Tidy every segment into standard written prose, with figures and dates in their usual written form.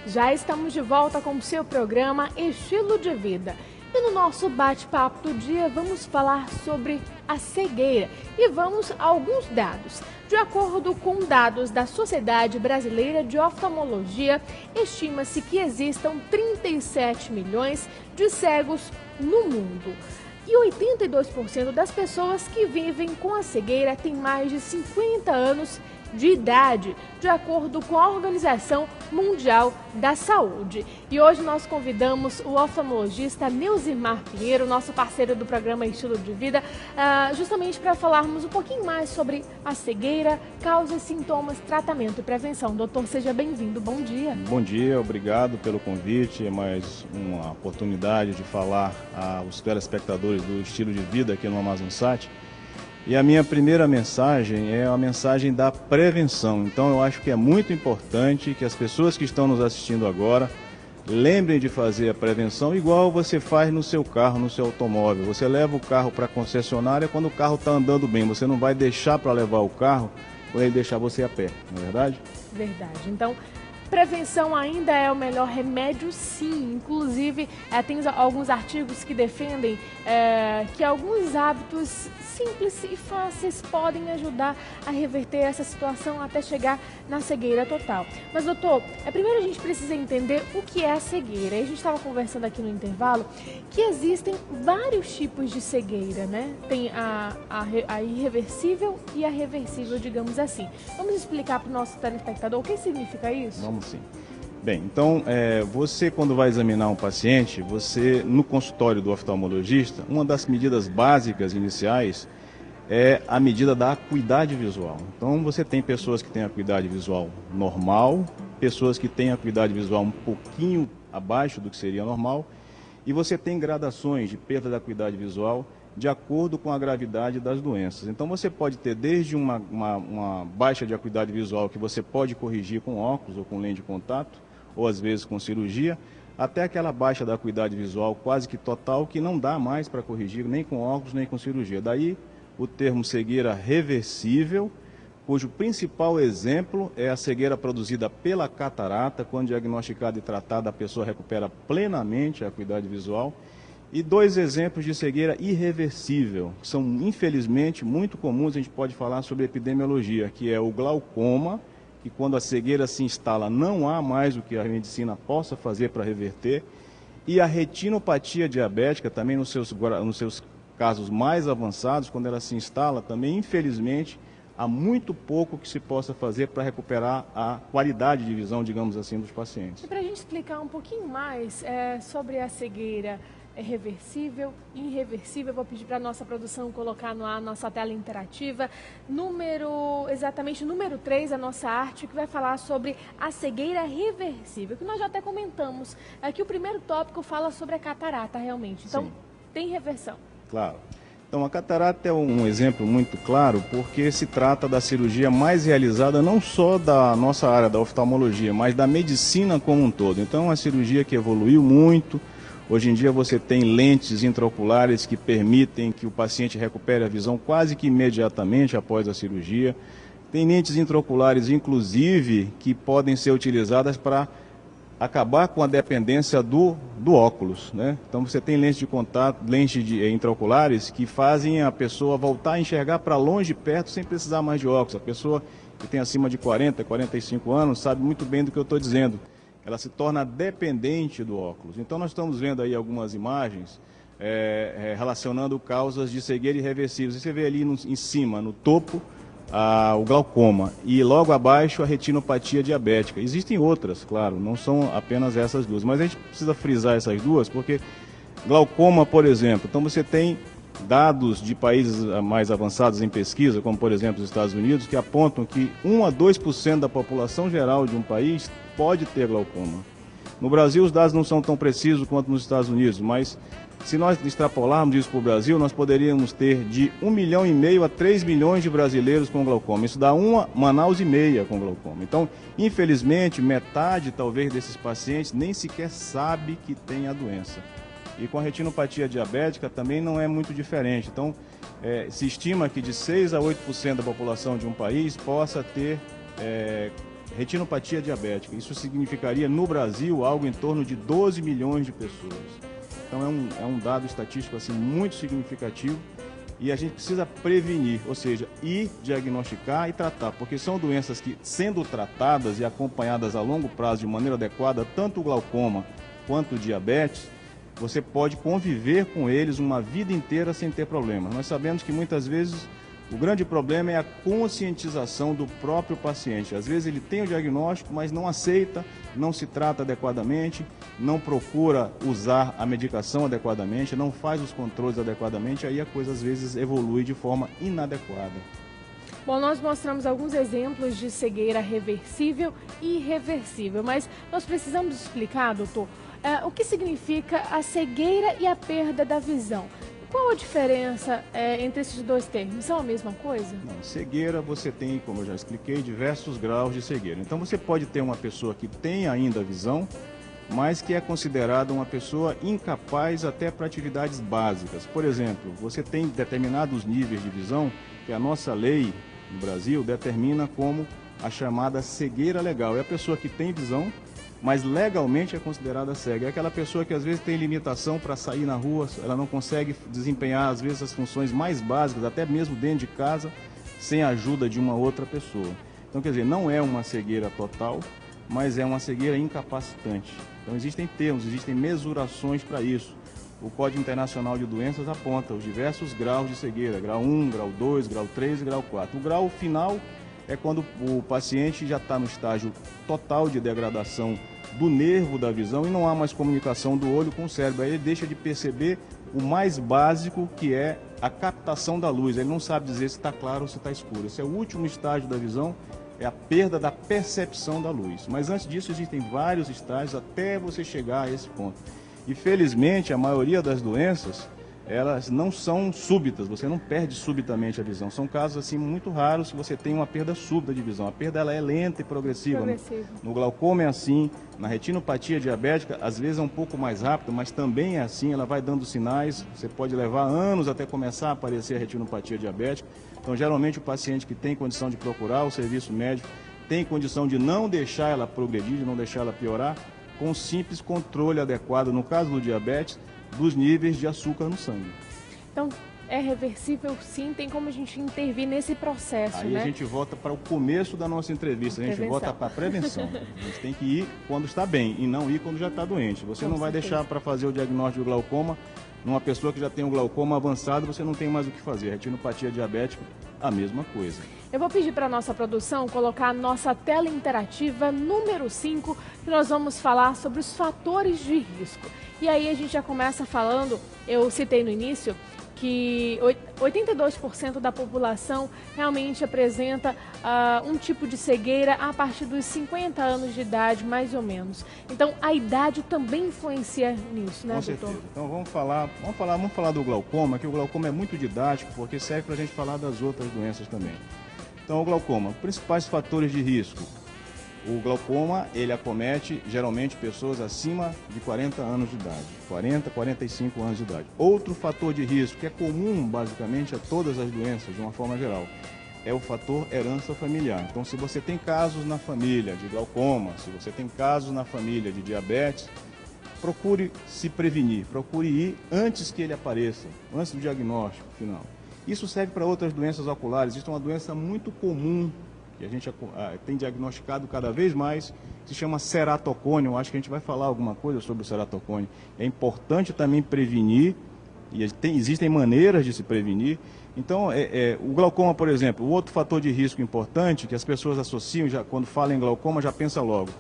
Já estamos de volta com o seu programa Estilo de Vida. E no nosso bate-papo do dia vamos falar sobre a cegueira e vamos a alguns dados. De acordo com dados da Sociedade Brasileira de Oftalmologia, estima-se que existam 37 milhões de cegos no mundo. E 82% das pessoas que vivem com a cegueira têm mais de 50 anos de idade, de acordo com a Organização Mundial da Saúde. E hoje nós convidamos o oftalmologista Neusimar Pinheiro, nosso parceiro do programa Estilo de Vida, justamente para falarmos um pouquinho mais sobre a cegueira, causas, sintomas, tratamento e prevenção. Doutor, seja bem-vindo. Bom dia. Bom dia, obrigado pelo convite. É mais uma oportunidade de falar aos telespectadores do Estilo de Vida aqui no AmazonSat. E a minha primeira mensagem é a mensagem da prevenção. Então eu acho que é muito importante que as pessoas que estão nos assistindo agora lembrem de fazer a prevenção igual você faz no seu carro, no seu automóvel. Você leva o carro para a concessionária quando o carro está andando bem. Você não vai deixar para levar o carro quando ele deixar você a pé, não é verdade? Verdade. Então, prevenção ainda é o melhor remédio, sim. Inclusive, tem alguns artigos que defendem que alguns hábitos simples e fáceis podem ajudar a reverter essa situação até chegar na cegueira total. Mas, doutor, primeiro a gente precisa entender o que é a cegueira. A gente estava conversando aqui no intervalo que existem vários tipos de cegueira, né? Tem a irreversível e a reversível, digamos assim. Vamos explicar para o nosso telespectador o que significa isso? Vamos sim. Bem, então, você quando vai examinar um paciente, no consultório do oftalmologista, uma das medidas básicas iniciais é a medida da acuidade visual. Então, você tem pessoas que têm acuidade visual normal, pessoas que têm acuidade visual um pouquinho abaixo do que seria normal, e você tem gradações de perda da acuidade visual de acordo com a gravidade das doenças. Então você pode ter desde uma baixa de acuidade visual que você pode corrigir com óculos ou com lente de contato, ou às vezes com cirurgia, até aquela baixa da acuidade visual quase que total que não dá mais para corrigir nem com óculos nem com cirurgia. Daí o termo cegueira reversível, cujo principal exemplo é a cegueira produzida pela catarata. Quando diagnosticada e tratada, a pessoa recupera plenamente a acuidade visual. E dois exemplos de cegueira irreversível, que são infelizmente muito comuns. A gente pode falar sobre epidemiologia, que é o glaucoma, que quando a cegueira se instala não há mais o que a medicina possa fazer para reverter, e a retinopatia diabética, também nos seus casos mais avançados, quando ela se instala, também infelizmente há muito pouco que se possa fazer para recuperar a qualidade de visão, digamos assim, dos pacientes. E para a gente explicar um pouquinho mais sobre a cegueira reversível e irreversível, vou pedir para a nossa produção colocar na nossa tela interativa exatamente número 3, a nossa arte, que vai falar sobre a cegueira reversível, que nós já até comentamos. Aqui o primeiro tópico fala sobre a catarata, realmente. Então, sim, tem reversão. Claro. Então, a catarata é um exemplo muito claro, porque se trata da cirurgia mais realizada não só da nossa área da oftalmologia, mas da medicina como um todo. Então, é uma cirurgia que evoluiu muito. Hoje em dia você tem lentes intraoculares que permitem que o paciente recupere a visão quase que imediatamente após a cirurgia. Tem lentes intraoculares, inclusive, que podem ser utilizadas para acabar com a dependência do óculos, né? Então você tem lentes de contato, lentes intraoculares que fazem a pessoa voltar a enxergar para longe e perto sem precisar mais de óculos. A pessoa que tem acima de 40, 45 anos sabe muito bem do que eu estou dizendo. Ela se torna dependente do óculos. Então nós estamos vendo aí algumas imagens relacionando causas de cegueira irreversível. Você vê ali em cima, no topo, o glaucoma e logo abaixo a retinopatia diabética. Existem outras, claro, não são apenas essas duas, mas a gente precisa frisar essas duas porque glaucoma, por exemplo, então você tem dados de países mais avançados em pesquisa, como por exemplo os Estados Unidos, que apontam que 1 a 2% da população geral de um país pode ter glaucoma. No Brasil os dados não são tão precisos quanto nos Estados Unidos, mas se nós extrapolarmos isso para o Brasil, nós poderíamos ter de 1,5 milhão a 3 milhões de brasileiros com glaucoma. Isso dá uma Manaus e meia com glaucoma. Então, infelizmente, metade talvez desses pacientes nem sequer sabe que tem a doença. E com a retinopatia diabética também não é muito diferente. Então, se estima que de 6 a 8% da população de um país possa ter retinopatia diabética. Isso significaria, no Brasil, algo em torno de 12 milhões de pessoas. Então, é um dado estatístico assim, muito significativo. E a gente precisa prevenir, ou seja, ir diagnosticar e tratar, porque são doenças que, sendo tratadas e acompanhadas a longo prazo de maneira adequada, tanto o glaucoma quanto o diabetes, você pode conviver com eles uma vida inteira sem ter problemas. Nós sabemos que muitas vezes o grande problema é a conscientização do próprio paciente. Às vezes ele tem o diagnóstico, mas não aceita, não se trata adequadamente, não procura usar a medicação adequadamente, não faz os controles adequadamente, aí a coisa às vezes evolui de forma inadequada. Bom, nós mostramos alguns exemplos de cegueira reversível e irreversível, mas nós precisamos explicar, doutor, o que significa a cegueira e a perda da visão. Qual a diferença entre esses dois termos? São a mesma coisa? Não, cegueira você tem, como eu já expliquei, diversos graus de cegueira. Então você pode ter uma pessoa que tem ainda visão, mas que é considerada uma pessoa incapaz até para atividades básicas. Por exemplo, você tem determinados níveis de visão que a nossa lei no Brasil determina como a chamada cegueira legal. É a pessoa que tem visão, mas legalmente é considerada cega. É aquela pessoa que às vezes tem limitação para sair na rua, ela não consegue desempenhar às vezes as funções mais básicas, até mesmo dentro de casa, sem a ajuda de uma outra pessoa. Então, quer dizer, não é uma cegueira total, mas é uma cegueira incapacitante. Então existem termos, existem mesurações para isso. O Código Internacional de Doenças aponta os diversos graus de cegueira, grau 1, grau 2, grau 3 e grau 4. O grau final é quando o paciente já está no estágio total de degradação do nervo da visão e não há mais comunicação do olho com o cérebro. Aí ele deixa de perceber o mais básico, que é a captação da luz. Ele não sabe dizer se está claro ou se está escuro. Esse é o último estágio da visão, é a perda da percepção da luz. Mas antes disso existem vários estágios até você chegar a esse ponto. E felizmente a maioria das doenças, elas não são súbitas, você não perde subitamente a visão. São casos assim muito raros que você tem uma perda súbita de visão. A perda ela é lenta e progressiva. No glaucoma é assim, na retinopatia diabética às vezes é um pouco mais rápido, mas também é assim, ela vai dando sinais. Você pode levar anos até começar a aparecer a retinopatia diabética. Então geralmente o paciente que tem condição de procurar o serviço médico tem condição de não deixar ela progredir, de não deixar ela piorar, com um simples controle adequado, no caso do diabetes, dos níveis de açúcar no sangue. Então, é reversível sim, tem como a gente intervir nesse processo, Aí, né? A gente volta para o começo da nossa entrevista, a gente volta para a prevenção. A gente tem que ir quando está bem e não ir quando já está doente. Você não vai deixar para fazer o diagnóstico do glaucoma numa pessoa que já tem um glaucoma avançado, você não tem mais o que fazer. Retinopatia diabética, a mesma coisa. Eu vou pedir para a nossa produção colocar a nossa tela interativa número 5, que nós vamos falar sobre os fatores de risco. E aí a gente já começa falando, eu citei no início, que 82% da população realmente apresenta um tipo de cegueira a partir dos 50 anos de idade, mais ou menos. Então, a idade também influencia nisso, né, doutor? Com certeza. Então, vamos falar do glaucoma, que o glaucoma é muito didático, porque serve para a gente falar das outras doenças também. Então, o glaucoma, principais fatores de risco. O glaucoma, ele acomete geralmente pessoas acima de 40 anos de idade, 40, 45 anos de idade. Outro fator de risco, que é comum basicamente a todas as doenças de uma forma geral, é o fator herança familiar. Então, se você tem casos na família de glaucoma, se você tem casos na família de diabetes, procure se prevenir, procure ir antes que ele apareça, antes do diagnóstico final. Isso serve para outras doenças oculares. Isso é uma doença muito comum que a gente tem diagnosticado cada vez mais, se chama ceratocone. Eu acho que a gente vai falar alguma coisa sobre o ceratocone. É importante também prevenir, e existem maneiras de se prevenir. Então, o glaucoma, por exemplo, o outro fator de risco importante que as pessoas associam, quando falam em glaucoma, já pensa logo.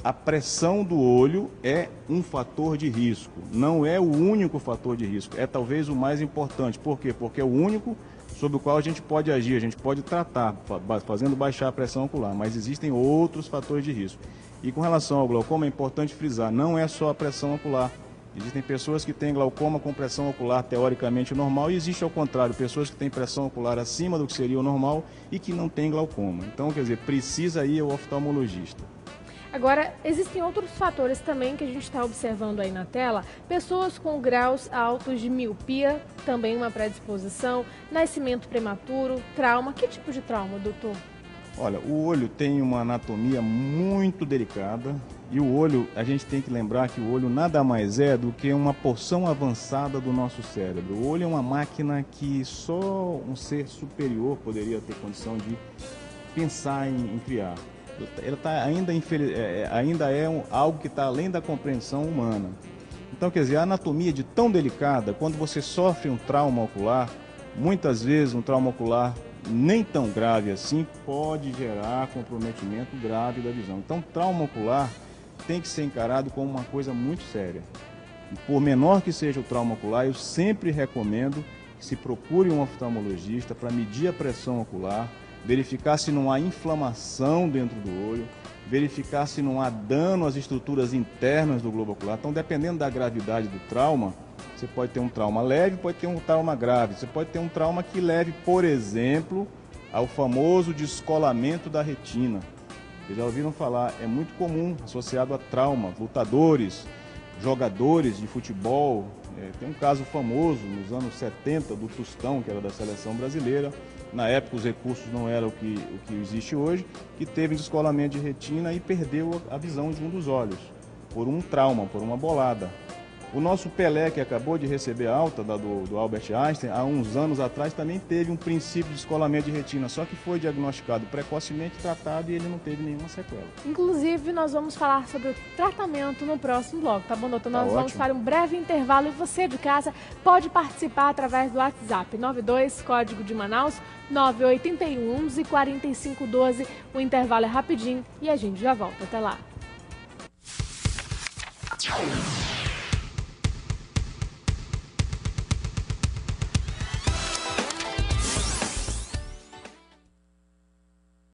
A pressão do olho é um fator de risco, não é o único fator de risco, é talvez o mais importante. Por quê? Porque é o único sobre o qual a gente pode agir, a gente pode tratar, fazendo baixar a pressão ocular, mas existem outros fatores de risco. E com relação ao glaucoma, é importante frisar, não é só a pressão ocular. Existem pessoas que têm glaucoma com pressão ocular teoricamente normal e existe ao contrário, pessoas que têm pressão ocular acima do que seria o normal e que não têm glaucoma. Então, quer dizer, precisa ir ao oftalmologista. Agora, existem outros fatores também que a gente está observando aí na tela. Pessoas com graus altos de miopia, também uma predisposição, nascimento prematuro, trauma. Que tipo de trauma, doutor? Olha, o olho tem uma anatomia muito delicada e o olho, a gente tem que lembrar que o olho nada mais é do que uma porção avançada do nosso cérebro. O olho é uma máquina que só um ser superior poderia ter condição de pensar em criar. Ela tá ainda é algo que está além da compreensão humana. Então, quer dizer, a anatomia de tão delicada, quando você sofre um trauma ocular, muitas vezes um trauma ocular nem tão grave assim pode gerar comprometimento grave da visão. Então, trauma ocular tem que ser encarado como uma coisa muito séria. E por menor que seja o trauma ocular, eu sempre recomendo que se procure um oftalmologista para medir a pressão ocular, verificar se não há inflamação dentro do olho, verificar se não há dano às estruturas internas do globo ocular. Então, dependendo da gravidade do trauma, você pode ter um trauma leve, pode ter um trauma grave. Você pode ter um trauma que leve, por exemplo, ao famoso descolamento da retina. Vocês já ouviram falar, é muito comum, associado a trauma, lutadores, jogadores de futebol. Tem um caso famoso nos anos 70 do Tostão, que era da seleção brasileira. Na época os recursos não eram o que existe hoje, que teve um descolamento de retina e perdeu a visão de um dos olhos, por um trauma, por uma bolada. O nosso Pelé, que acabou de receber a alta do Albert Einstein, há uns anos atrás também teve um princípio de descolamento de retina, só que foi diagnosticado precocemente, tratado e ele não teve nenhuma sequela. Inclusive, nós vamos falar sobre o tratamento no próximo bloco, tá bom, doutor? Nós vamos ótimo. para um breve intervalo e você de casa pode participar através do WhatsApp 92, código de Manaus, 9881 11 4512. O intervalo é rapidinho e a gente já volta. Até lá.